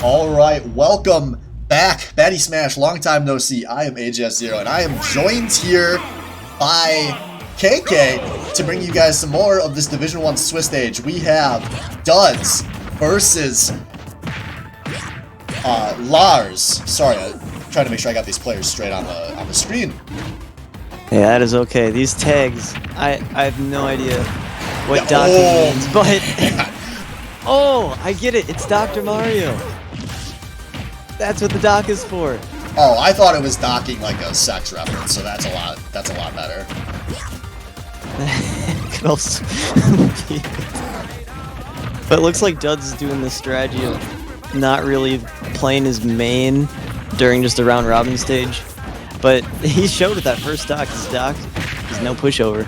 All right, welcome back, Baddy Smash. Long time no see. I am AJS0, and I am joined here by KK to bring you guys some more of this Division 1 Swiss stage. We have Duds versus Lars. Sorry, I'm trying to make sure I got these players straight on the screen. Yeah, that is okay. These tags, I have no idea what docking means, but oh, I get it. It's Dr. Mario. That's what the dock is for. Oh, I thought it was docking like a sex reference, so that's a lot better. Could also be. But it looks like Duds is doing this strategy of not really playing his main during just a round robin stage. But he showed it that first dock. His dock is no pushover.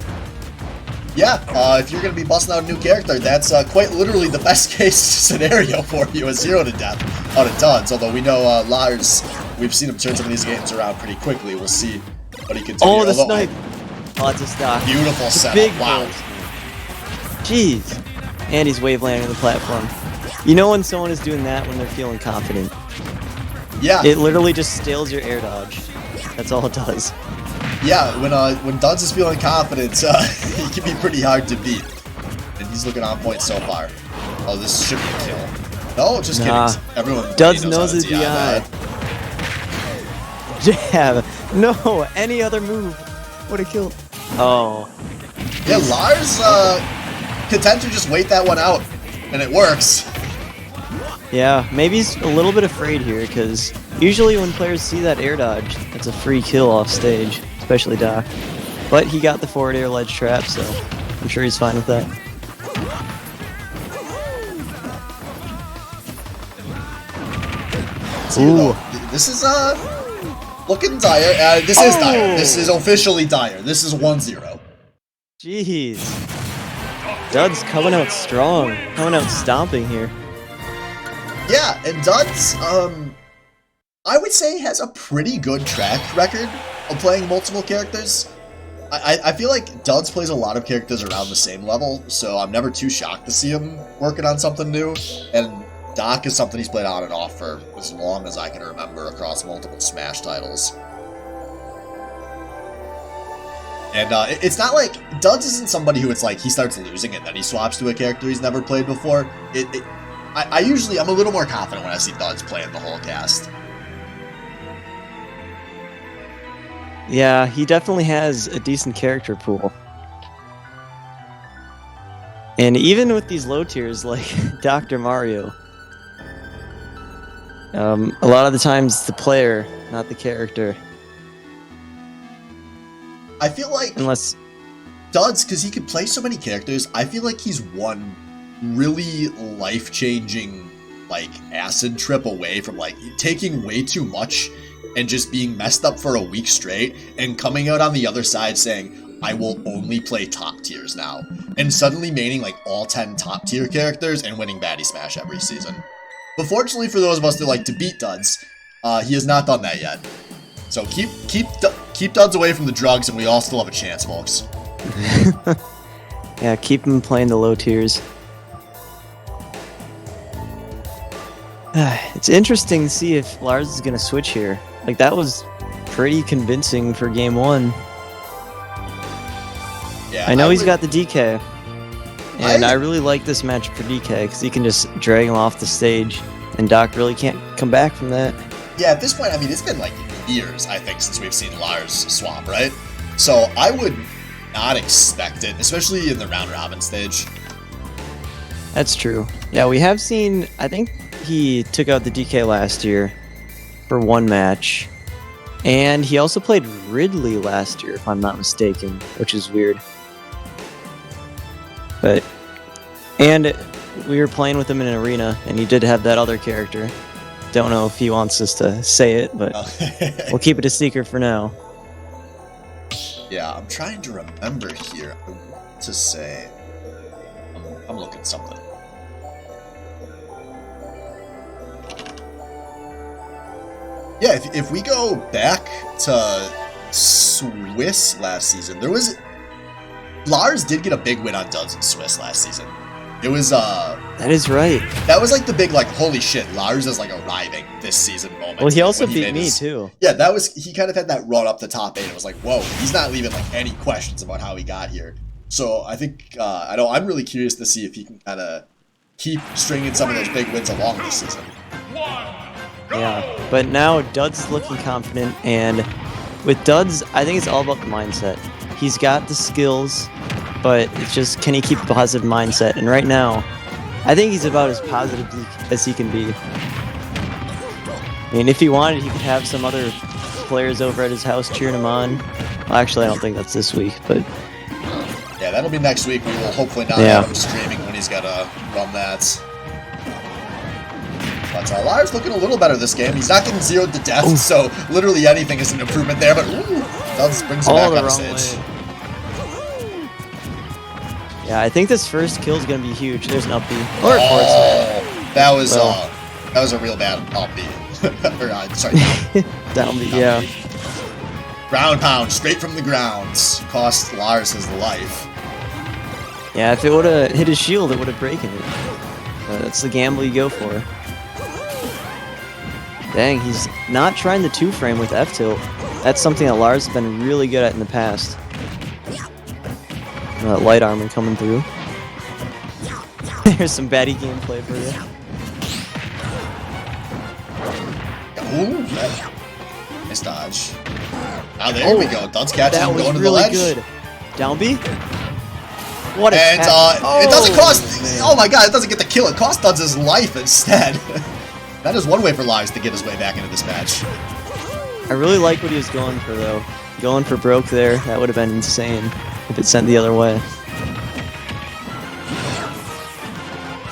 Yeah, if you're going to be busting out a new character, that's quite literally the best case scenario for you, a 0 to death out of Duds. Although we know Lars, we've seen him turn some of these games around pretty quickly. We'll see what he can do. Oh, the snipe! Oh, it's a stock. Beautiful setup. Big wow. balls. Jeez. And he's wave landing the platform. You know when someone is doing that when they're feeling confident. Yeah. It literally just stales your air dodge. That's all it does. Yeah, when Duds is feeling confident, he can be pretty hard to beat. And he's looking on point so far. Oh, this should be a kill. No, just kidding. Everyone Duds knows his DI. Jab. No, any other move would have killed. Oh. Yeah, Lars, content to just wait that one out, and it works. Yeah, maybe he's a little bit afraid here, because usually when players see that air dodge, it's a free kill off stage, especially Doc. But he got the forward air ledge trap, so I'm sure he's fine with that. Ooh. This is, looking dire. This is dire. This is officially dire. This is 1-0. Jeez. Duds coming out strong, coming out stomping here. Yeah, and Duds, I would say has a pretty good track record of playing multiple characters. I feel like Duds plays a lot of characters around the same level, so I'm never too shocked to see him working on something new. And Doc is something he's played on and off for as long as I can remember across multiple Smash titles. And it's not like Duds isn't somebody who it's like he starts losing it and then he swaps to a character he's never played before. I'm a little more confident when I see Duds playing the whole cast. Yeah, he definitely has a decent character pool. And even with these low tiers like Dr. Mario, a lot of the times it's the player, not the character. I feel like unless Duds, because he could play so many characters, I feel like he's one really life-changing like acid trip away from like taking way too much and just being messed up for a week straight and coming out on the other side saying, I will only play top tiers now, and suddenly maining like all 10 top tier characters and winning Baddy Smash every season. But fortunately for those of us that like to beat Duds, he has not done that yet. So keep Duds away from the drugs and we all still have a chance, folks. Yeah, keep him playing the low tiers. It's interesting to see if Lars is going to switch here. Like, that was pretty convincing for game 1. Yeah, I know he's got the DK. And I really like this match for DK, because he can just drag him off the stage. And Doc really can't come back from that. Yeah, at this point, I mean, it's been like years, I think, since we've seen Lars swap, right? So I would not expect it, especially in the round robin stage. That's true. Yeah, we have seen, I think he took out the DK last year for one match. And he also played Ridley last year, if I'm not mistaken, which is weird. And we were playing with him in an arena, and he did have that other character. Don't know if he wants us to say it, but we'll keep it a secret for now. Yeah, I'm trying to remember here. I want to say... I'm looking at something. Yeah, if we go back to Swiss last season, Lars did get a big win on Duds in Swiss last season. It was That is right. that was like the big like holy shit, Lars is like arriving this season moment. Well, he Like, also when beat made me his- too. Yeah, that was he kind of had that run up the top 8. It was like, whoa, he's not leaving like any questions about how he got here. So I think I'm really curious to see if he can kind of keep stringing some of those big wins along this season. Yeah, but now Dud's looking confident, and with Dud's, I think it's all about the mindset. He's got the skills, but it's just, can he keep a positive mindset? And right now, I think he's about as positive as he can be. I mean, if he wanted, he could have some other players over at his house cheering him on. Well, actually, I don't think that's this week, but Yeah, that'll be next week. We will hopefully not Yeah. have him streaming when he's got to run that. But Lars looking a little better this game. He's not getting zeroed to death, so literally anything is an improvement there. But ooh, Dubs brings him all back the up wrong stage. way. Yeah, I think this first kill is gonna be huge. There's an up B. Or a forward smash. Oh, that was a real bad up B. Or, sorry, Down B, yeah. B. Ground pound straight from the grounds cost Lars his life. Yeah, if it would have hit his shield, it would have broken it. That's the gamble you go for. Dang, he's not trying the 2-frame with F-tilt. That's something that Lars has been really good at in the past. Light armor coming through. There's some Baddy gameplay for you. Ooh, nice dodge. Now there we go. Dud's catching That him was going to the really ledge. good. Down B? What a And catch. it doesn't cost. man. Oh my god! It doesn't get the kill. It costs Duds his life instead. That is one way for Lars to get his way back into this match. I really like what he was going for, though. Going for broke there, that would have been insane if it sent the other way.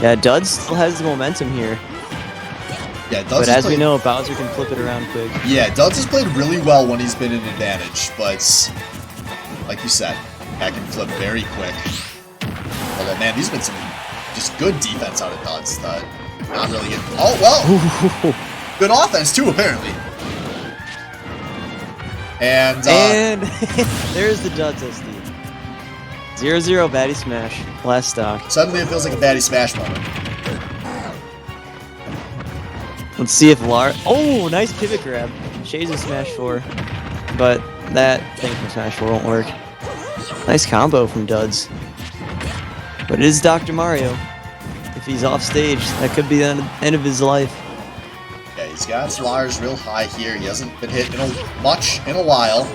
Yeah, Dud still has the momentum here. Yeah, Duds But has as we played- know, Bowser can flip it around quick. Yeah, Duds has played really well when he's been in advantage, but like you said, that can flip very quick. Although, man, these have been some just good defense out of Duds. Not really good. Oh, well! Good offense, too, apparently. And there's the Duds SD. 0-0 Baddy Smash. Last stock. suddenly it feels like a Baddy Smash moment. Let's see if Oh, nice pivot grab. Shades of Smash 4. But that thing from Smash 4 won't work. Nice combo from Duds. But it is Dr. Mario. If he's off stage, that could be the end of his life. Yeah, he's got Lars real high here. He hasn't been hit much in a while.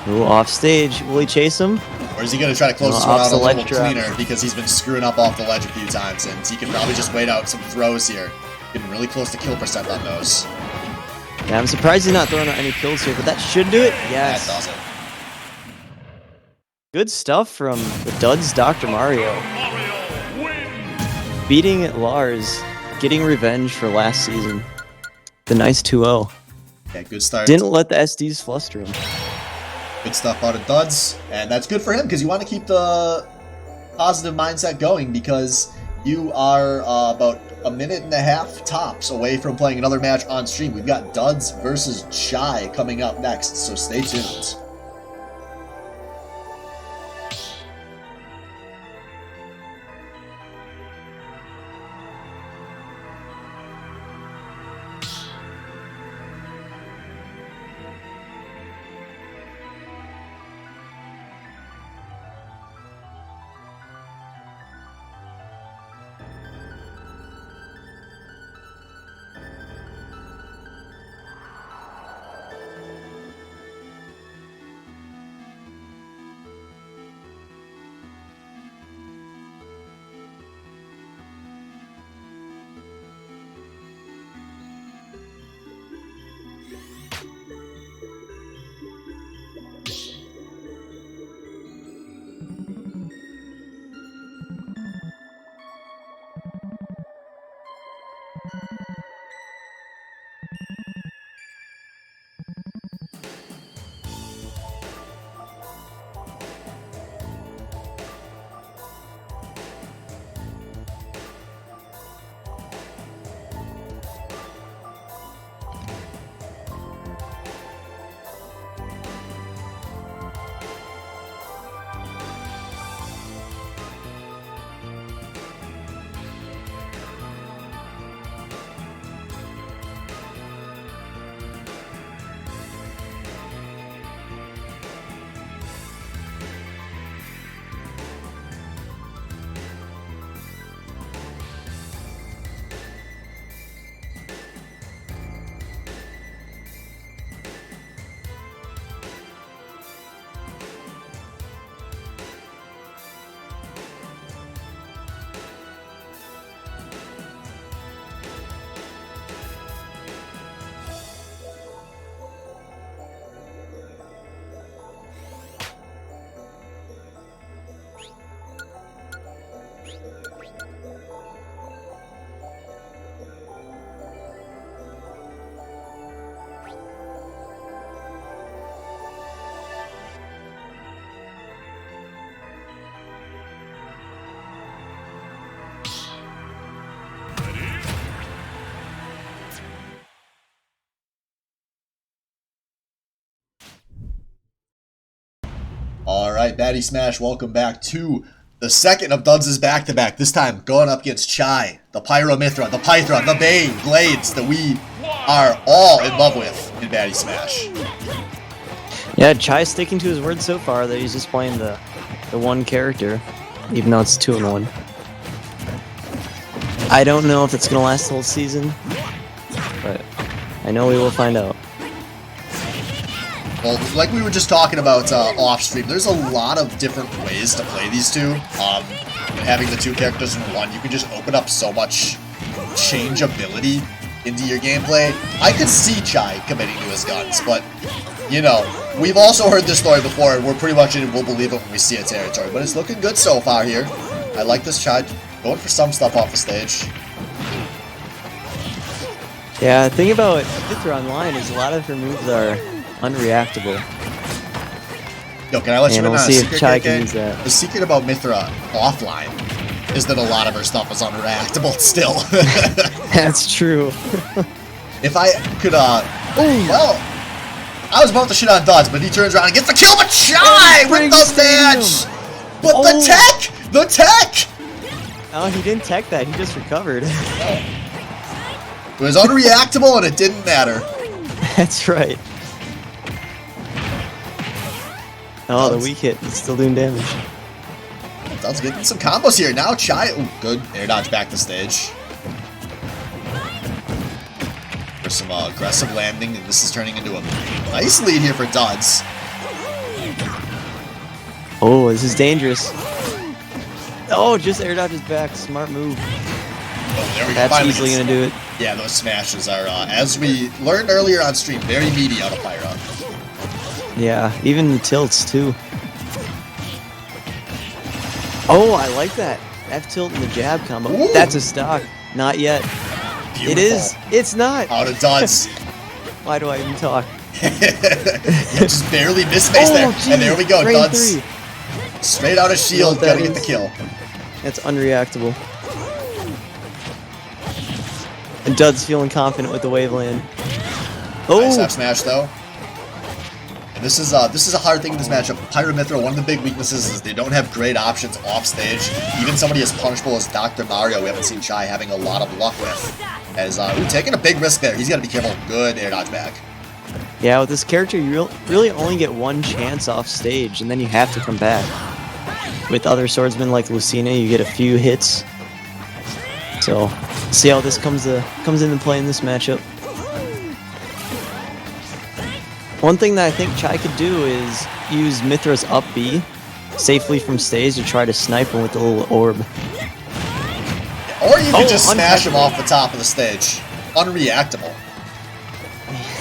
Ooh, off stage. Will he chase him? Or is he going to try to close No, this one off out the a little ledge trap. cleaner because he's been screwing up off the ledge a few times, and he can probably just wait out some throws here. Getting really close to kill percent on those. Yeah, I'm surprised he's not throwing out any kills here, but that should do it. Yes. That does it. Good stuff from the Duds Dr. Mario. Beating Lars, getting revenge for last season. The nice 2-0. Yeah, good start. Didn't let the SDs fluster him. Good stuff out of Duds, and that's good for him because you want to keep the positive mindset going because you are about a minute and a half tops away from playing another match on stream. We've got Duds versus Chai coming up next, so stay tuned. Alright, Baddy Smash, welcome back to the second of Duds' back-to-back. This time going up against Chai, the Pyromithra, the Pythra, the Bane, Blades that we are all in love with in Baddy Smash. Yeah, Chai's sticking to his word so far that he's just playing the one character, even though it's 2-in-1. I don't know if it's going to last the whole season, but I know we will find out. Well, like we were just talking about off-stream, there's a lot of different ways to play these two. Having the two characters in one, you can just open up so much changeability into your gameplay. I could see Chai committing to his guns, but, you know, we've also heard this story before, and we're pretty much in it, we'll believe it when we see a territory. But it's looking good so far here. I like this Chai going for some stuff off the stage. Yeah, the thing about Pythra Online is a lot of her moves are unreactable. Yo, can I let you in on a secret, Chai can use that. The secret about Mythra offline is that a lot of her stuff is unreactable still. That's true. If I could, well, I was about to shit on Duds, but he turns around and gets the kill, but Chai with the match! But the tech! Oh, he didn't tech that, he just recovered. It was unreactable and it didn't matter. That's right. Oh, the weak hit is still doing damage. Duds getting some combos here. Now Chai, ooh, good air dodge back to stage. For some aggressive landing, and this is turning into a nice lead here for Duds. Oh, this is dangerous. Oh, just air dodges back. Smart move. Oh, there we go. That's Finally easily going to do it. Yeah, those smashes are, as we learned earlier on stream, very meaty out of Pyra. Yeah, even the tilts, too. Oh, I like that. F-tilt and the jab combo. Ooh. That's a stock. Not yet. Beautiful. It is. It's not. Out of Duds. Why do I even talk? Just barely misspaced there. Geez. And there we go, Frame Duds. 3. Straight out of shield, You know what gotta that get the kill. That's unreactable. And Duds feeling confident with the waveland. Oh! Nice F smash though. And this is a hard thing in this matchup. Pyromithra, one of the big weaknesses is they don't have great options off stage. Even somebody as punishable as Dr. Mario, we haven't seen Chai having a lot of luck with. As taking a big risk there. He's gotta be careful. Good air dodge back. Yeah, with this character, you really only get one chance off stage, and then you have to come back. With other swordsmen like Lucina, you get a few hits. So, see how this comes into play in this matchup. One thing that I think Chai could do is use Mythra's up B safely from stage to try to snipe him with the little orb. Or you could just smash him off the top of the stage. Unreactable.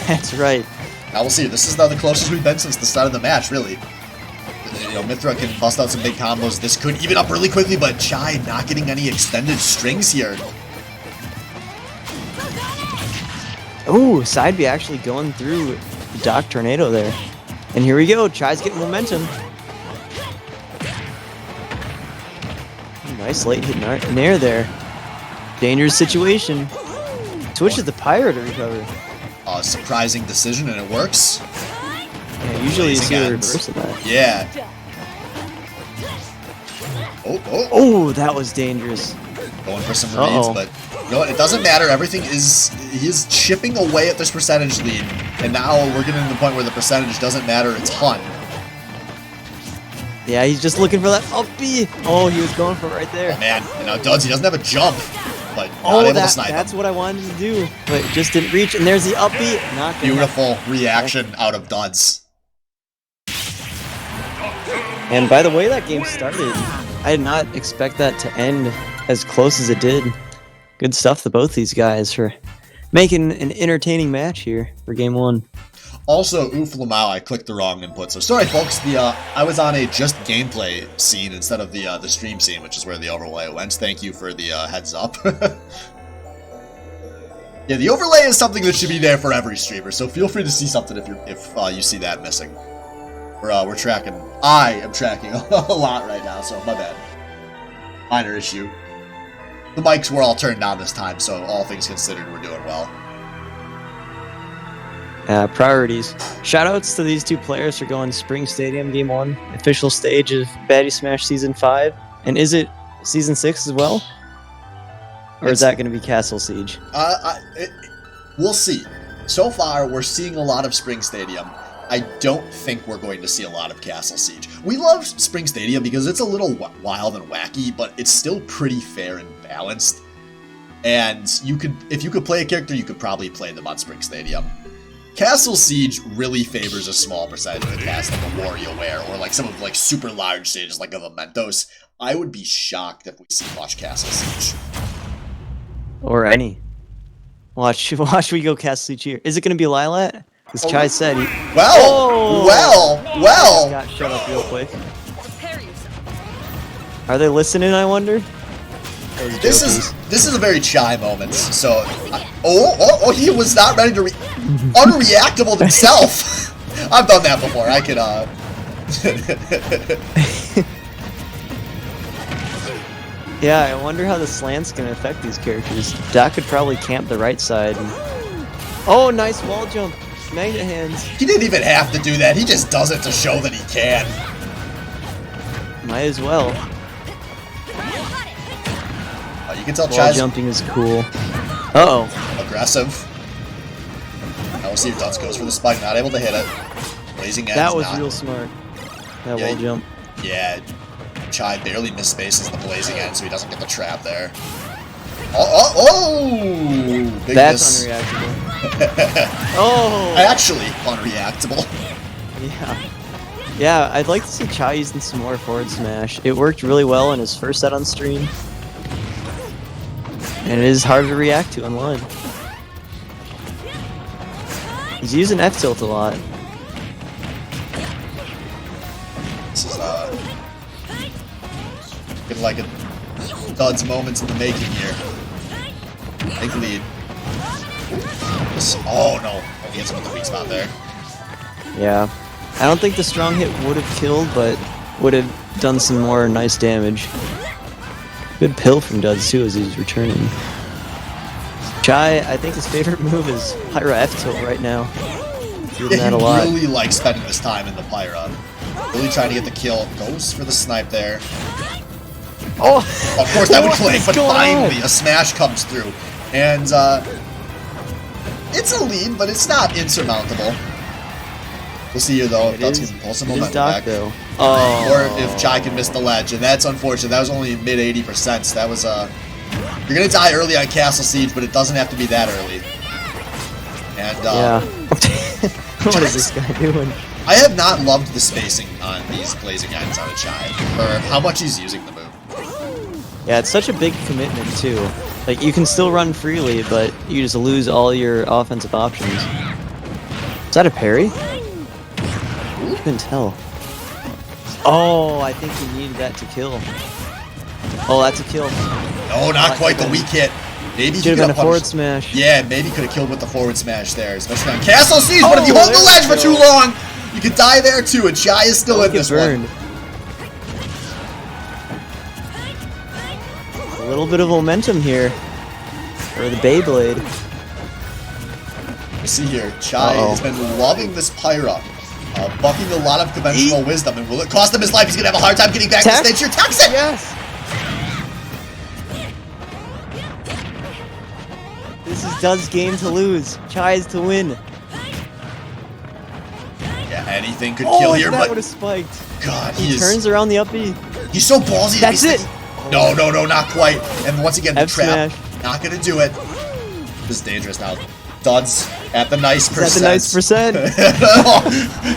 That's right. Now we'll see. This is the closest we've been since the start of the match, really. You know, Mythra can bust out some big combos. This could even up really quickly, but Chai not getting any extended strings here. Ooh, side B actually going through Doc Tornado there. And here we go. Chai's getting momentum. Nice late hit nair there. Dangerous situation. Switches the Pyro to recover. Surprising decision, and it works. Yeah, usually you see the reverse of that. Yeah. Oh, that was dangerous. Going for some reads, but you know what? It doesn't matter. Everything is... He is chipping away at this percentage lead, and now we're getting to the point where the percentage doesn't matter a ton. Yeah, he's just looking for that up B. Oh, he was going for it right there. Oh, man. And now Duds, he doesn't have a jump, but not able to snipe him. That's what I wanted to do, but just didn't reach, and there's the up B. Not gonna Beautiful reaction out of Duds. And by the way that game started, I did not expect that to end as close as it did. Good stuff to both these guys for making an entertaining match here for game one. Also, oof lamau, I clicked the wrong input. So sorry, folks. I was on a just gameplay scene instead of the stream scene, which is where the overlay went. Thank you for the heads up. Yeah, the overlay is something that should be there for every streamer. So feel free to see something if you see that missing. We're tracking. I am tracking a lot right now, so my bad. Minor issue. The mics were all turned down this time, so all things considered, we're doing well. Priorities. Shoutouts to these two players for going Spring Stadium Game 1, official stage of Baddy Smash Season 5. And is it Season 6 as well? Or is that going to be Castle Siege? We'll see. So far, we're seeing a lot of Spring Stadium. I don't think we're going to see a lot of Castle Siege. We love Spring Stadium because it's a little wild and wacky, but it's still pretty fair and balanced. And if you could play a character, you could probably play them on Spring Stadium. Castle Siege really favors a small percentage of the cast, like a WarioWare, or like some of like super large stages like a Mementos. I would be shocked if we see much Castle Siege. Or any. Watch we go Castle Siege here. Is it going to be Lilat? Because Chai said he... Well! Got shut up real quick. Are they listening, I wonder? This is a very Chai moment. So, he was not ready to unreactable himself. I've done that before. I could Yeah, I wonder how the slant's gonna affect these characters. Doc could probably camp the right side. Oh, nice wall jump. Magnet hands. He didn't even have to do that. He just does it to show that he can. Might as well. You can tell Wall Chai's jumping is cool. Uh-oh. Aggressive. Now we'll see if Duns goes for the spike. Not able to hit it. Blazing Ends. That was real smart. That wall jump. Yeah. Chai barely missed spaces the Blazing End, so he doesn't get the trap there. Oh! Big That's miss. unreactable. Oh! Actually, unreactable. Yeah. Yeah, I'd like to see Chai using some more forward smash. It worked really well in his first set on stream. And it is hard to react to online. He's using F-tilt a lot. This is, getting like a Duds moments in the making here. Big lead. Oh no. He hits him with the weak spot there. Yeah. I don't think the strong hit would have killed, but would have done some more nice damage. Good pill from Duds too as he's returning. Chai, I think his favorite move is Pyra F-tilt right now. Doing that a lot. He really likes spending this time in the Pyra. Really trying to get the kill. Goes for the snipe there. Oh! Of course that would click, but finally a smash comes through. And it's a lead, but it's not insurmountable. We'll see here though if Duds can pull some momentum back. Though. Or if Chai can miss the ledge, and that's unfortunate. That was only mid 80%. So that was you're gonna die early on Castle Siege, but it doesn't have to be that early. And yeah. What is this guy doing? I have not loved the spacing on these Blazing Ends on a Chai, or how much he's using the move. Yeah, it's such a big commitment too. Like you can still run freely, but you just lose all your offensive options. Is that a parry? I couldn't tell. Oh, I think he needed that to kill. Oh, that's a kill. No, not quite the weak hit. Maybe he could have been a forward punished. smash. Yeah, maybe could have killed with the forward smash there, especially on Castle Siege. But if you hold the ledge for too long, you could die there too. And Chai is still in this one. A little bit of momentum here for the Beyblade. You see here, Chai has been loving this Pyra. Bucking a lot of conventional wisdom, and will it cost him his life? He's gonna have a hard time getting back to the stage here. Tucks it! Yes! This is Duds' game to lose. Chai's to win. Yeah, anything could kill here, that but would have spiked. God, He turns around the up B. He's so ballsy. That's it! No, not quite. And once again, the trap. F-smash. Not gonna do it. This is dangerous now. Duds at the nice percent. At the nice percent.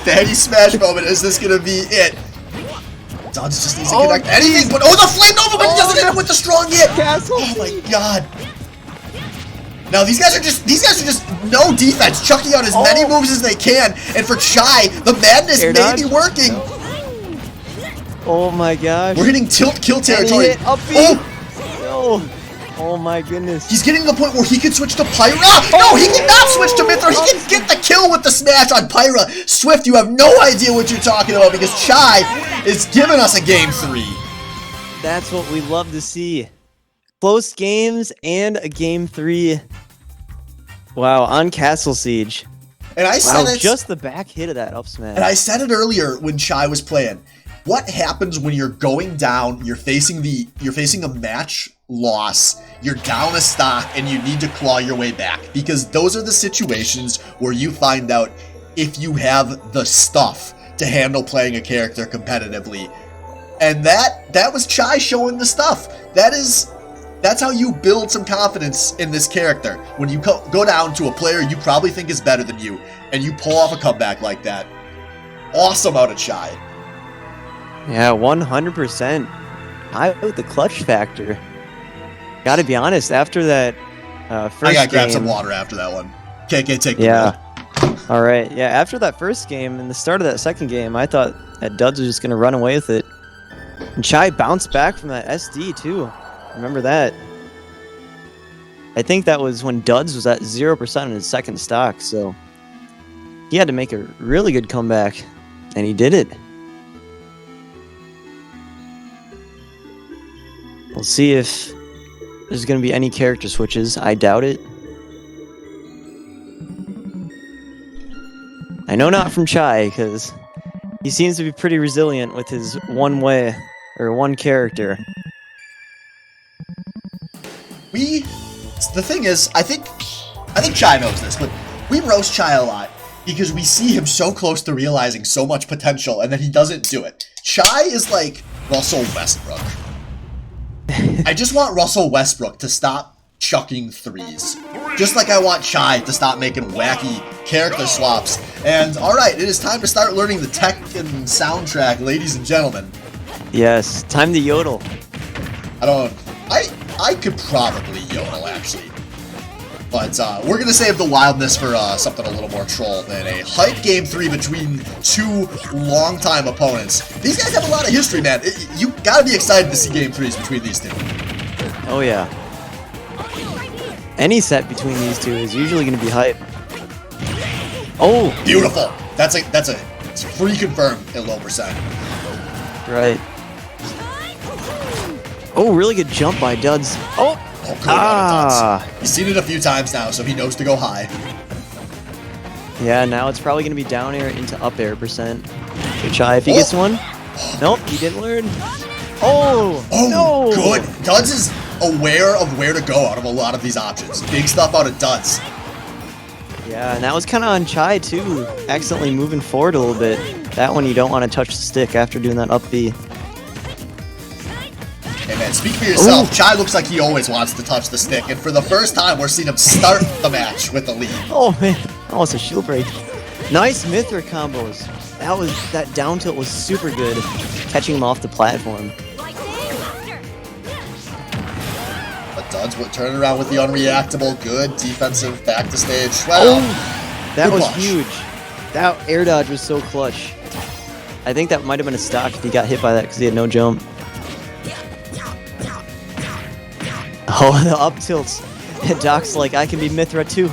Daddy smash moment. Is this gonna be it? Duds just needs to connect anything, but the flame nova, but he doesn't hit it with the strong hit. Castle. Oh my god. Now these guys are just no defense, chucking out as many moves as they can, and for Chai, the madness may be working. Oh my gosh. We're hitting tilt kill territory. Oh my goodness. He's getting to the point where he can switch to Pyra. No, he cannot switch to Mithra. He can get the kill with the smash on Pyra. Swift, you have no idea what you're talking about because Chai is giving us a game 3. That's what we love to see. Close games and a game 3. Wow, on Castle Siege. And I said it just the back hit of that up smash. And I said it earlier when Chai was playing. What happens when you're going down, you're facing a match loss, you're down a stock, and you need to claw your way back? Because those are the situations where you find out if you have the stuff to handle playing a character competitively. And that was Chai showing the stuff. That's how you build some confidence in this character. When you go down to a player you probably think is better than you, and you pull off a comeback like that. Awesome out of Chai. Yeah, 100%. With the clutch factor. Gotta be honest, after that first game... I gotta grab some water after that one. KK, take the wheel. Alright, yeah, after that first game and the start of that second game, I thought that Duds was just gonna run away with it. And Chai bounced back from that SD, too. Remember that. I think that was when Duds was at 0% in his second stock, so... he had to make a really good comeback, and he did it. We'll see if there's going to be any character switches. I doubt it. I know not from Chai, because he seems to be pretty resilient with his one character. The thing is, I think Chai knows this, but we roast Chai a lot because we see him so close to realizing so much potential, and then he doesn't do it. Chai is like Russell Westbrook. I just want Russell Westbrook to stop chucking threes. Just like I want Chai to stop making wacky character swaps. And alright, it is time to start learning the tech and soundtrack, ladies and gentlemen. Yes, time to yodel. I could probably yodel, actually. But we're going to save the wildness for something a little more troll than a hype game 3 between two longtime opponents. These guys have a lot of history, man. You got to be excited to see game 3s between these two. Oh, yeah. Any set between these two is usually going to be hype. Oh! Beautiful! That's it's free confirmed at low percent. Right. Oh, really good jump by Duds. Oh! Oh, good Duds. He's seen it a few times now, so he knows to go high. Yeah, now it's probably going to be down air into up air percent. So Chai, if he gets one. Nope, he didn't learn. Oh! Oh, no! Good! Duds is aware of where to go out of a lot of these options. Big stuff out of Duds. Yeah, and that was kind of on Chai, too. Accidentally moving forward a little bit. That one you don't want to touch the stick after doing that up B. Hey man, speak for yourself. Ooh. Chai looks like he always wants to touch the stick, and for the first time, we're seeing him start the match with the lead. Oh man, oh, it's a shield break. Nice Mithra combos. That down tilt was super good, catching him off the platform. But Duds would turn around with the unreactable, good defensive back to stage. Well, that was huge. That air dodge was so clutch. I think that might have been a stock if he got hit by that because he had no jump. Oh, the up tilts. And Doc's like, I can be Mithra too.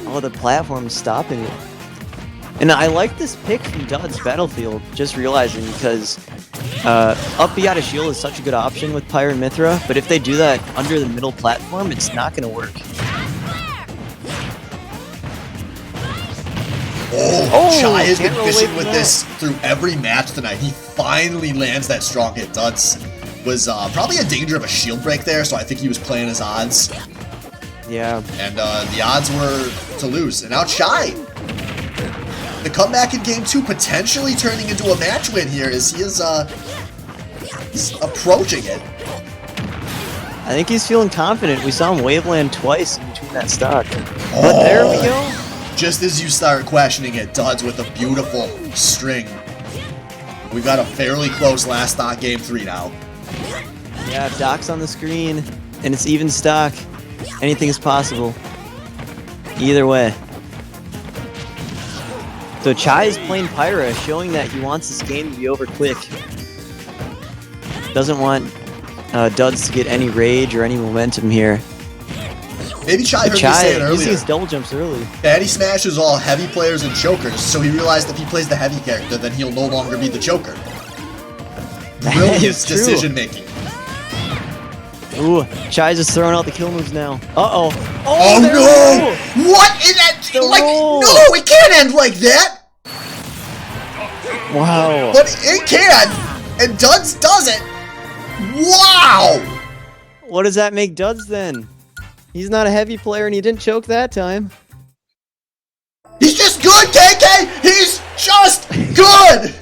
Oh, the platform's stopping it. And I like this pick from Duds Battlefield, just realizing, because up B out of shield is such a good option with Pyre and Mithra, but if they do that under the middle platform, it's not going to work. Oh, Chai has been fishing with this through every match tonight. He finally lands that strong hit. Duds was probably in danger of a shield break there, so I think he was playing his odds. Yeah. And the odds were to lose. And now Chai, the comeback in game 2, potentially turning into a match win here as he is he's approaching it. I think he's feeling confident. We saw him waveland twice in between that stock. But there we go. Just as you start questioning it, Duds with a beautiful string. We got a fairly close last stock game 3 now. Yeah, if Doc's on the screen and it's even stock, anything is possible. Either way. So Chai is playing Pyra, showing that he wants this game to be over quick. Doesn't want Duds to get any rage or any momentum here. Maybe Chai heard me say it earlier. He sees double jumps early. Baddy smashes all heavy players and chokers, so he realized if he plays the heavy character, then he'll no longer be the choker. Brilliant decision making. Ooh, Chai's just throwing out the kill moves now. Uh-oh. Oh no! What is that? Like, no, it can't end like that! Wow. But it can! And Duds does it! Wow! What does that make Duds then? He's not a heavy player and he didn't choke that time. He's just good, KK! He's just good!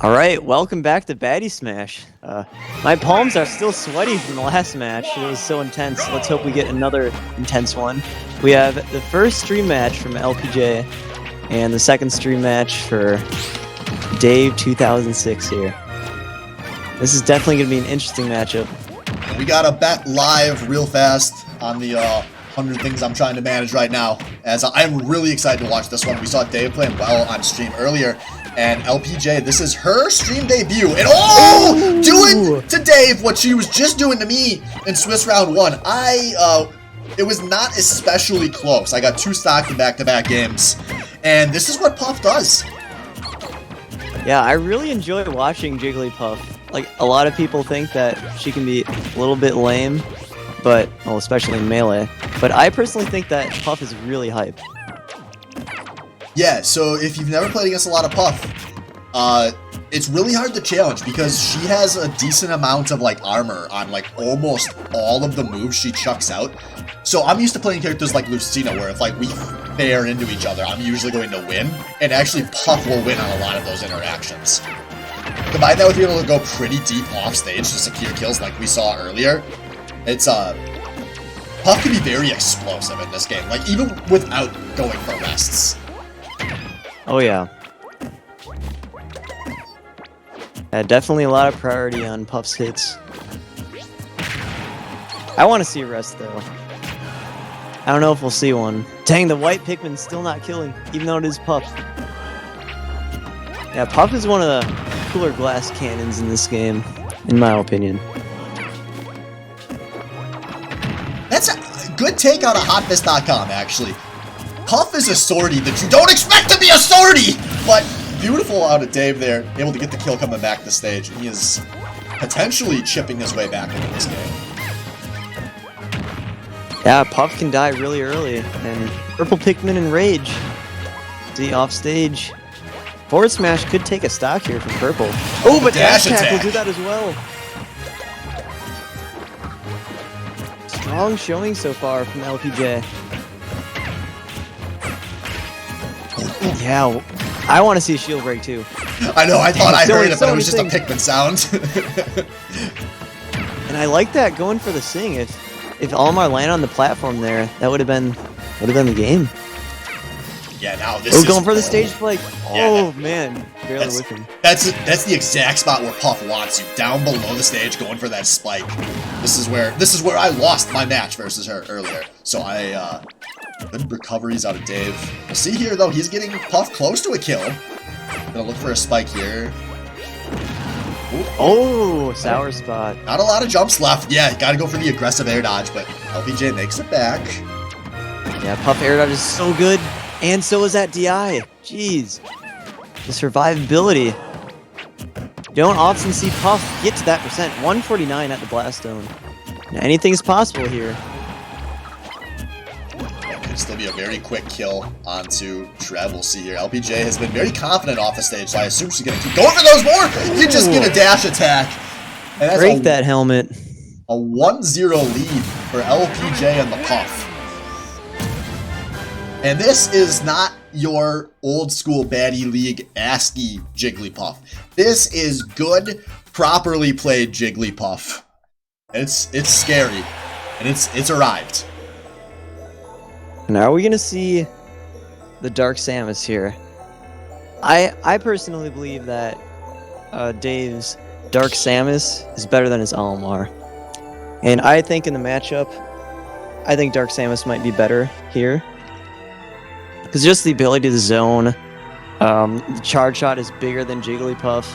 Alright, welcome back to Baddy Smash. My palms are still sweaty from the last match. It was so intense. Let's hope we get another intense one. We have the first stream match from LPJ and the second stream match for Dave 2006 here. This is definitely going to be an interesting matchup. We got a bet live real fast on the 100 things I'm trying to manage right now, as I'm really excited to watch this one. We saw Dave playing well on stream earlier. And LPJ, this is her stream debut. And doing to Dave what she was just doing to me in Swiss round 1. It was not especially close. I got 2 stock in back-to-back games. And this is what Puff does. Yeah, I really enjoy watching Jigglypuff. Like, a lot of people think that she can be a little bit lame, but, well, especially in Melee. But I personally think that Puff is really hype. Yeah, so if you've never played against a lot of Puff, it's really hard to challenge because she has a decent amount of like armor on like almost all of the moves she chucks out. So I'm used to playing characters like Lucina where if like we fare into each other, I'm usually going to win, and actually Puff will win on a lot of those interactions. Combine that with being able to go pretty deep off stage to secure kills like we saw earlier. It's Puff can be very explosive in this game, like even without going for rests. Oh yeah. Definitely a lot of priority on Puff's hits. I want to see a rest though. I don't know if we'll see one. Dang, the white Pikmin's still not killing, even though it is Puff. Yeah, Puff is one of the cooler glass cannons in this game, in my opinion. That's a good take out of hotfist.com, actually. Puff is a sortie that you don't expect to be a sortie! But beautiful out of Dave there, able to get the kill coming back to stage. He is potentially chipping his way back into this game. Yeah, Puff can die really early, and Purple Pikmin and Rage. See, off stage. Forward Smash could take a stock here from Purple. Oh, but Dash Attack will do that as well. Strong showing so far from LPJ. Yeah, I want to see Shield Break too. I know, I thought I heard it, but it was just a Pikmin sound. And I like that going for the Sing. If Almar landed on the platform there, that would have been the game. Yeah, now this is... going for the stage flick. Yeah, Oh, man. Barely with him. That's the exact spot where Puff wants you, down below the stage, going for that spike. This is where I lost my match versus her earlier. So good recoveries out of Dave. We'll see here, though. He's getting Puff close to a kill. Gonna look for a spike here. Ooh. Oh, sour spot. Not a lot of jumps left. Yeah, gotta go for the aggressive air dodge, but LPJ makes it back. Yeah, Puff air dodge is so good. And so is that DI. Jeez. The survivability. Don't often see Puff get to that percent. 149 at the blast zone. Now, anything's possible here. It could still be a very quick kill onto Trev. We'll see here. LPJ has been very confident off the stage, so I assume she's going to keep going for those more. You just get a dash attack. And that's break that helmet. A 1-0 lead for LPJ and the Puff. And this is not your old school Baddy League ASCII Jigglypuff. This is good, properly played Jigglypuff. It's scary, and it's arrived. Now are we gonna see the Dark Samus here? I personally believe that Dave's Dark Samus is better than his Olimar, and I think in the matchup, I think Dark Samus might be better here. Because just the ability to zone, the charge shot is bigger than Jigglypuff.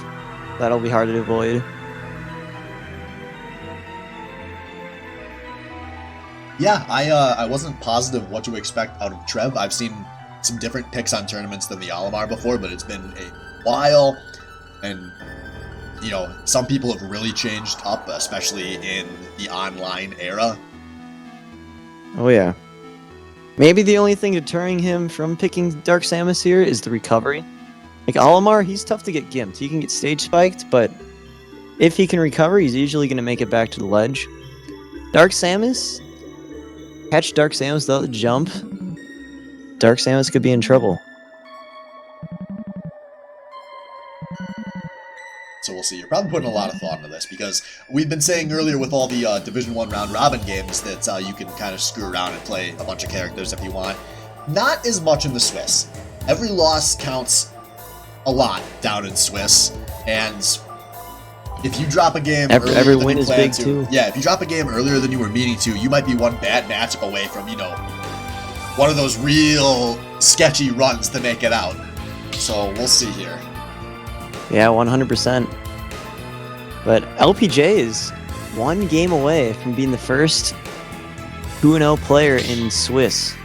That'll be hard to avoid. Yeah, I wasn't positive what to expect out of Trev. I've seen some different picks on tournaments than the Olimar before, but it's been a while, and you know, some people have really changed up, especially in the online era. Oh yeah. Maybe the only thing deterring him from picking Dark Samus here is the recovery. Like Olimar, he's tough to get gimped. He can get stage spiked, but if he can recover, he's usually going to make it back to the ledge. Dark Samus, catch Dark Samus without the jump, Dark Samus could be in trouble. So we'll see. You're probably putting a lot of thought into this because we've been saying earlier with all the Division 1 round robin games that you can kind of screw around and play a bunch of characters if you want. Not as much in the Swiss. Every loss counts a lot down in Swiss, and if you drop a game every win is big too. Yeah, if you drop a game earlier than you were meaning to, you might be one bad matchup away from, you know, one of those real sketchy runs to make it out. So we'll see here. Yeah, 100%. But LPJ is one game away from being the first 2-0 player in Swiss.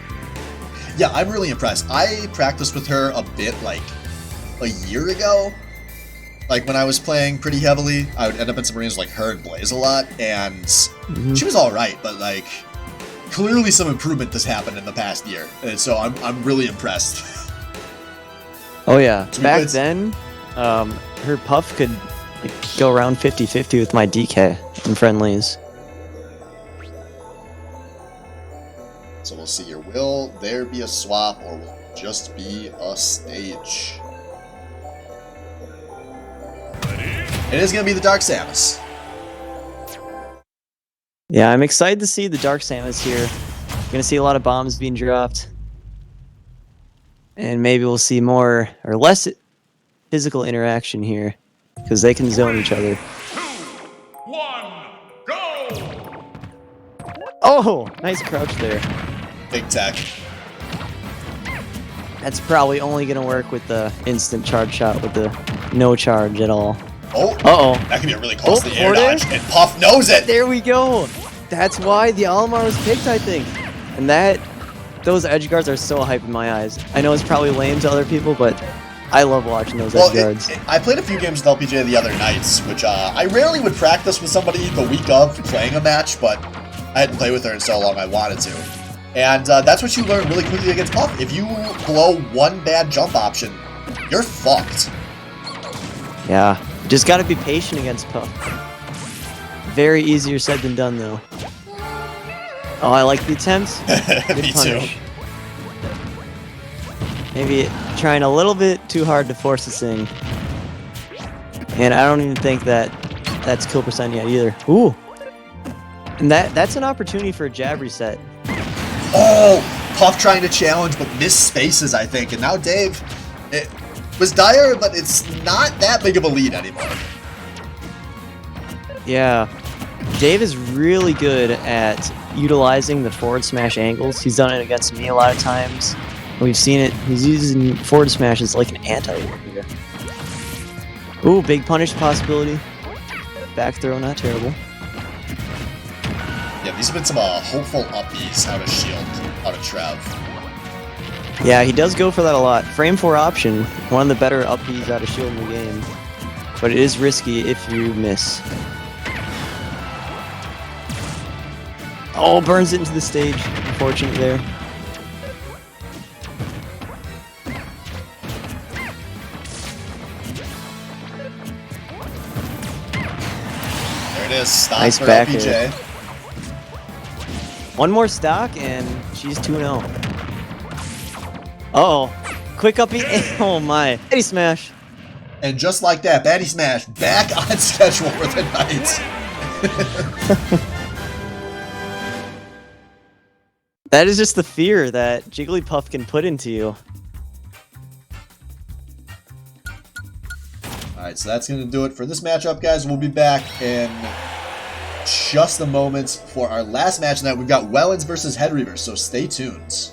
Yeah, I'm really impressed. I practiced with her a bit like a year ago. Like when I was playing pretty heavily, I would end up in some arenas like her and Blaze a lot, and she was alright, but like clearly some improvement has happened in the past year. And so I'm really impressed. Oh yeah. Back then, her Puff could like go around 50-50 with my DK in friendlies. So we'll see here. Will there be a swap, or will it just be a stage? It is going to be the Dark Samus. Yeah, I'm excited to see the Dark Samus here. Gonna see a lot of bombs being dropped. And maybe we'll see more or less physical interaction here, because they can zone each other. 2, 1, go! Oh, nice crouch there. Big tech. That's probably only going to work with the instant charge shot with the no charge at all. Oh, uh-oh. That could be a really costly air forward dodge, and Puff knows it! There we go. That's why the Olimar was picked, I think. And those edge guards are so hype in my eyes. I know it's probably lame to other people, but I love watching those edge guards. I played a few games with LPJ the other nights, which I rarely would practice with somebody the week of playing a match, but I hadn't played with her in so long I wanted to. And that's what you learn really quickly against Puff. If you blow one bad jump option, you're fucked. Yeah, just gotta be patient against Puff. Very easier said than done, though. Oh, I like the attempt. Good Me punish. too. Maybe trying a little bit too hard to force this thing. And I don't even think that's kill percent yet either. Ooh. And that's an opportunity for a jab reset. Oh, Puff trying to challenge, but missed spaces, I think. And now Dave, it was dire, but it's not that big of a lead anymore. Yeah. Dave is really good at utilizing the forward smash angles. He's done it against me a lot of times. We've seen it. He's using forward smash as like an anti-warrior. Ooh, big punish possibility. Back throw, not terrible. Yeah, these have been some hopeful uppies out of shield, out of Trev. Yeah, he does go for that a lot. Frame 4 option, one of the better uppies out of shield in the game. But it is risky if you miss. Oh, burns it into the stage. Unfortunate there. There it is. Stop Nice for back LPJ. air. One more stock and she's 2-0. Uh-oh. Quick up E. Oh my. Baddy smash. And just like that, Baddy Smash back on schedule for the night. That is just the fear that Jigglypuff can put into you. Alright, so that's going to do it for this matchup, guys. We'll be back in just a moment for our last match tonight. We've got Wellens versus Head Reavers, so stay tuned.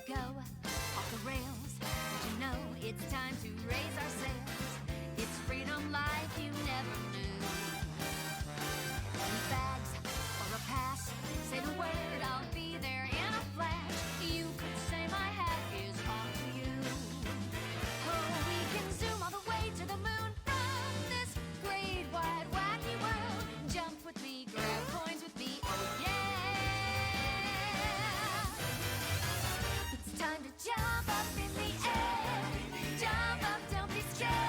Go off the rails, but you know it's time to raise our sails. It's freedom like you never knew. Any bags or a pass, say the word, I'll be there in a flash. You could say my hat is off to you. Oh, we can zoom all the way to the moon from this great wide wacky world. Jump with me, grab coins with me, oh yeah. Time to jump up in the air. Jump up, don't be scared.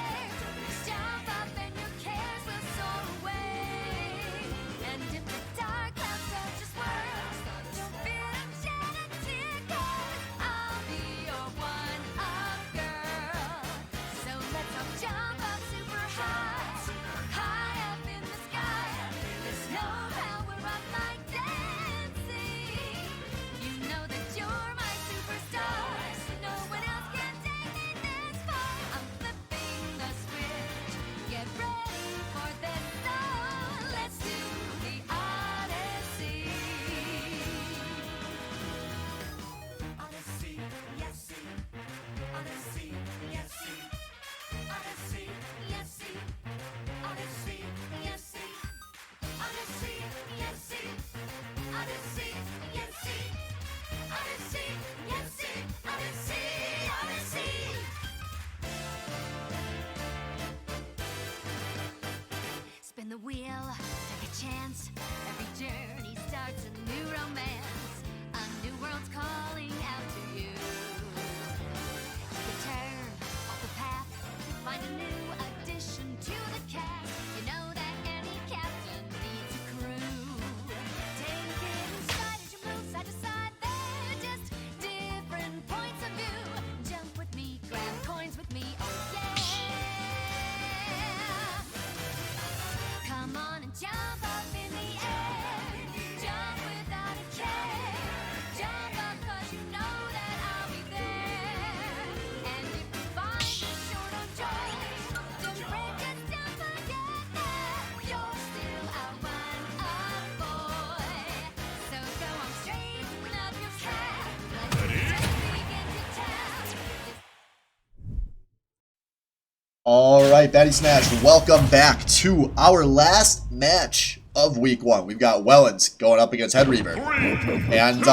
Alright, Baddy Smash, welcome back to our last match of week 1. We've got Wellens going up against Head Reaver. And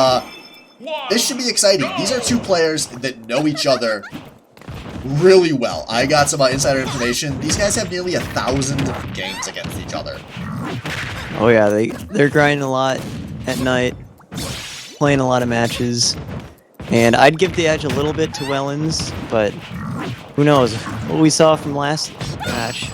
this should be exciting. These are two players that know each other really well. I got some insider information. These guys have nearly 1,000 games against each other. Oh yeah, they're grinding a lot at night, playing a lot of matches. And I'd give the edge a little bit to Wellens, but who knows? What we saw from last match,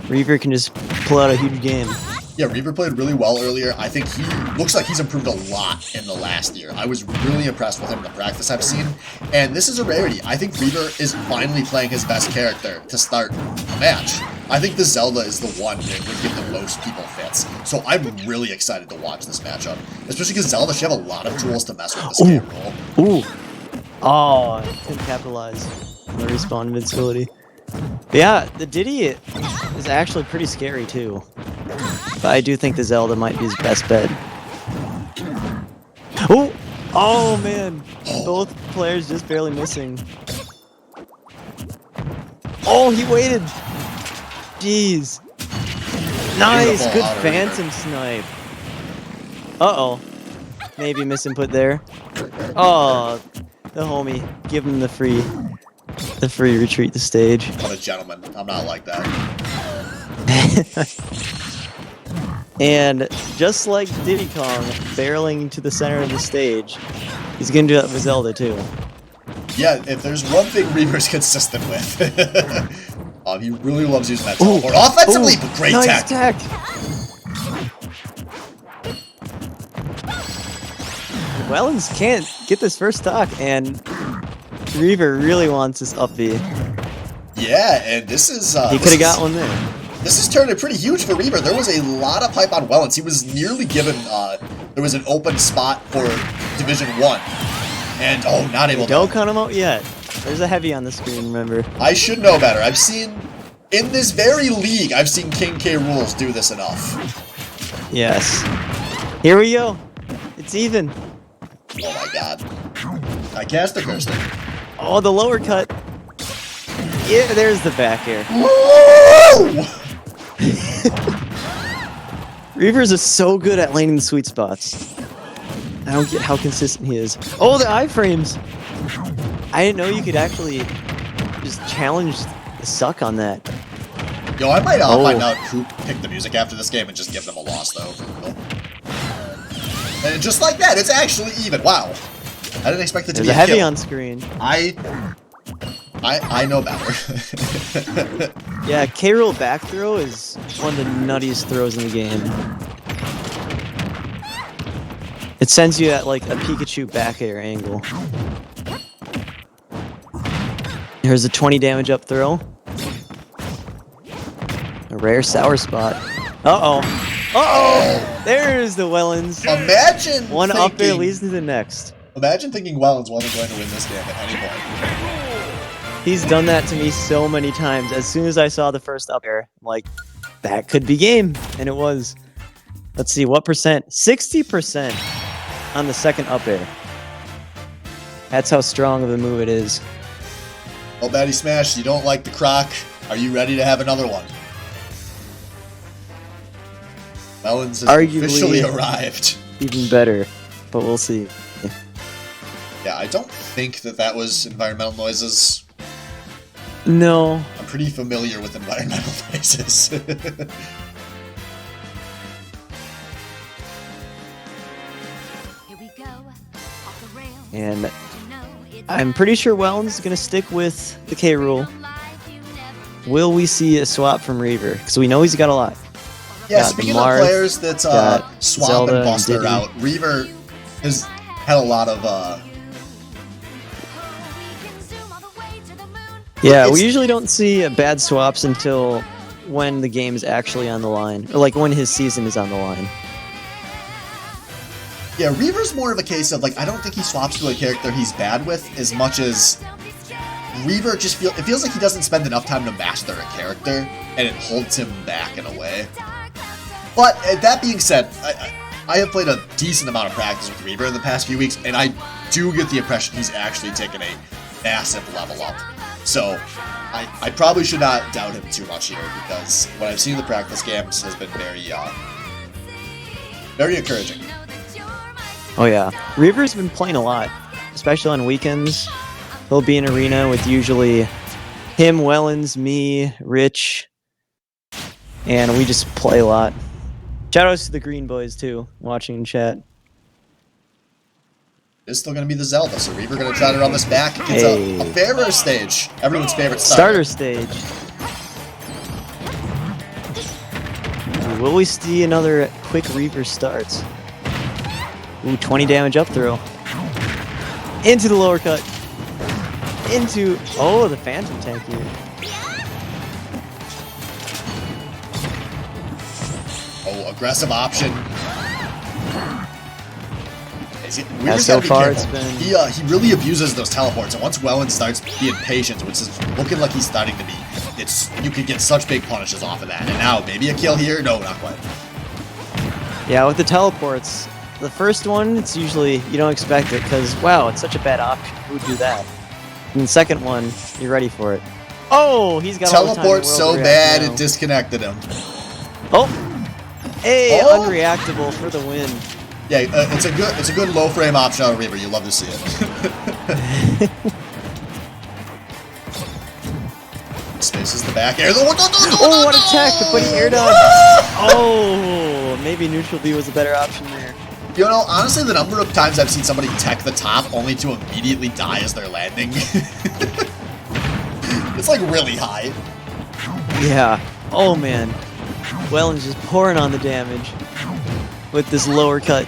Reaver can just pull out a huge game. Yeah, Reaver played really well earlier. I think he looks like he's improved a lot in the last year. I was really impressed with him in the practice I've seen. And this is a rarity. I think Reaver is finally playing his best character to start a match. I think the Zelda is the one that would give the most people fits. So I'm really excited to watch this matchup. Especially because Zelda should have a lot of tools to mess with this game roll. Ooh. Oh, I couldn't capitalize on the respawn invincibility. But yeah, the Diddy is actually pretty scary too. But I do think the Zelda might be his best bet. Oh! Oh man! Both players just barely missing. Oh, he waited! Jeez. Nice! Good phantom snipe. Uh-oh. Maybe misinput there. Oh, the homie. Give him the free retreat the stage. What a gentleman. I'm not like that. And just like Diddy Kong barreling to the center of the stage, he's gonna do that with Zelda too. Yeah, if there's one thing Reaver's consistent with, he really loves using that teleport offensively, but great nice tech. Wellens can't get this first stock, and Reaver really wants this up B. Yeah, and this is he could have got one there. This is turning pretty huge for Reaver. There was a lot of hype on Wellens. He was nearly given, there was an open spot for Division 1. And, not able to. Don't count him out yet. There's a heavy on the screen, remember. I should know better. I've seen, in this very league, I've seen King K. Rules do this enough. Yes. Here we go. It's even. Oh my god. I cast a curse thing. Oh, the lower cut. Yeah, there's the back air. Woo! Reavers is so good at landing the sweet spots. I don't get how consistent he is. Oh, the iframes! I didn't know you could actually just challenge the suck on that. Yo, I might find out who picked the music after this game and just give them a loss, though. And just like that, it's actually even. Wow. I didn't expect it to be a heavy kill. on screen. I know better. Yeah, K-roll back throw is one of the nuttiest throws in the game. It sends you at like a Pikachu back air angle. Here's a 20 damage up throw. A rare sour spot. Uh-oh. Uh-oh! There's the Wellens. Imagine one up there leads to the next. Imagine thinking Wellens wasn't going to win this game at any point. He's done that to me so many times. As soon as I saw the first up air, I'm like, that could be game. And it was. Let's see, what percent? 60% on the second up air. That's how strong of a move it is. Well, Baddy Smash, you don't like the croc. Are you ready to have another one? Wellens has officially arrived. Even better, but we'll see. Yeah, I don't think that was environmental noises. No. I'm pretty familiar with environmental noises. Here we go, off the rails. And I'm pretty sure Wellens is going to stick with the K rule. Will we see a swap from Reaver? Because we know he's got a lot. Yeah, speaking of players that swap Zelda and bust and their out, Reaver has had a lot of yeah, we usually don't see bad swaps until when the game is actually on the line. Or like when his season is on the line. Yeah, Reaver's more of a case of, like, I don't think he swaps to a character he's bad with as much as Reaver just feels like he doesn't spend enough time to master a character, and it holds him back in a way. But, that being said, I have played a decent amount of practice with Reaver in the past few weeks, and I do get the impression he's actually taken a massive level up. So I probably should not doubt him too much here, because what I've seen in the practice games has been very encouraging. Oh yeah, Reaver's been playing a lot, especially on weekends. He'll be in arena with usually him, Wellens, me, Rich, and we just play a lot. Shoutouts to the Green Boys too, watching in chat. It's still going to be the Zelda, so Reaver going to try to run this back against a fairer stage. Everyone's favorite starter stage. Will we see another quick Reaver start? Ooh, 20 damage up throw. Into the lower cut. Into... Oh, the Phantom tank here. Oh, aggressive option. Yeah, so far it's been... He really abuses those teleports, and once Wellens starts being patient, which is looking like he's starting to be, you could get such big punishes off of that. And now, maybe a kill here? No, not quite. Yeah, with the teleports, the first one, it's usually, you don't expect it, because, wow, it's such a bad option. Who would do that? And the second one, you're ready for it. Oh, he's got teleport so bad it disconnected him. Oh! Hey, unreactable for the win. Yeah, it's a good low frame option on Reaver. You love to see it. Spaces the back air. Oh, what a tech! But he air dodged. Oh, maybe neutral B was a better option there. You know, honestly, the number of times I've seen somebody tech the top only to immediately die as they're landing, it's like really high. Yeah. Oh man. Wellens just pouring on the damage with this lower cut.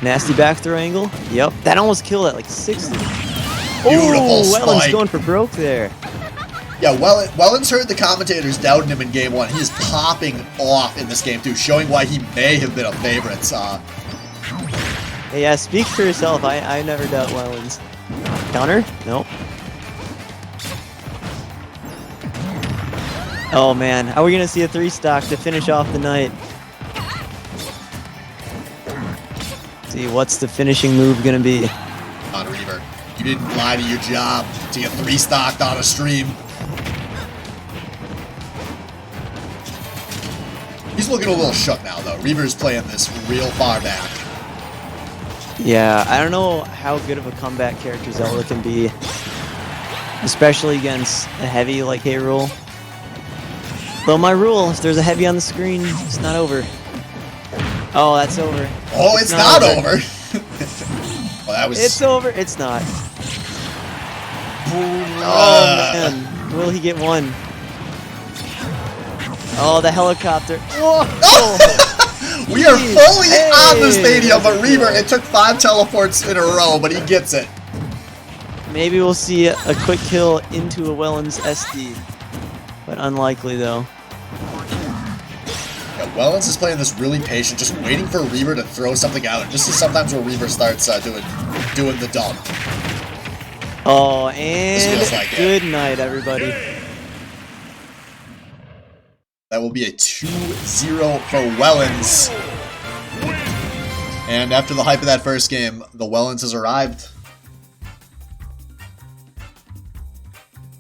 Nasty back throw angle. Yep. That almost killed at like 60. Beautiful spike. Wellens going for broke there. Yeah, Wellens heard the commentators doubting him in game one. He is popping off in this game too, showing why he may have been a favorite. Yeah, speak for yourself. I never doubt Wellens. Counter? Nope. Oh man, are we gonna see a 3-stock to finish off the night? See, what's the finishing move gonna be? On Reaver, you didn't lie to your job to get 3-stocked on a stream. He's looking a little shook now, though. Reaver's playing this real far back. Yeah, I don't know how good of a comeback character Zelda can be, especially against a heavy like K-Rool. Though my rule, if there's a heavy on the screen, it's not over. Oh, that's over. Oh, it's not over. Well, that was... It's over. It's not. Oh, man. Will he get one? Oh, the helicopter. Whoa. We are fully on the stadium, but Reaver, it took 5 teleports in a row, but he gets it. Maybe we'll see a quick kill into a Wellens SD. But unlikely, though. Yeah, Wellens is playing this really patient, just waiting for Reaver to throw something out. And this is sometimes where Reaver starts doing the dump. Oh, and like good night, everybody. That will be a 2-0 for Wellens. And after the hype of that first game, the Wellens has arrived.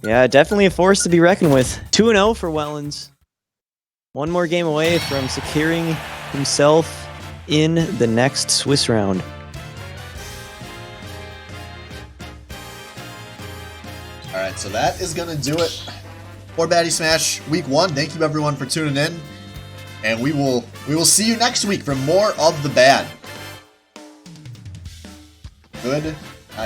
Yeah, definitely a force to be reckoned with. 2-0 for Wellens. One more game away from securing himself in the next Swiss round. Alright, so that is going to do it for Baddy Smash Week 1. Thank you everyone for tuning in. And we will see you next week for more of the bad. Good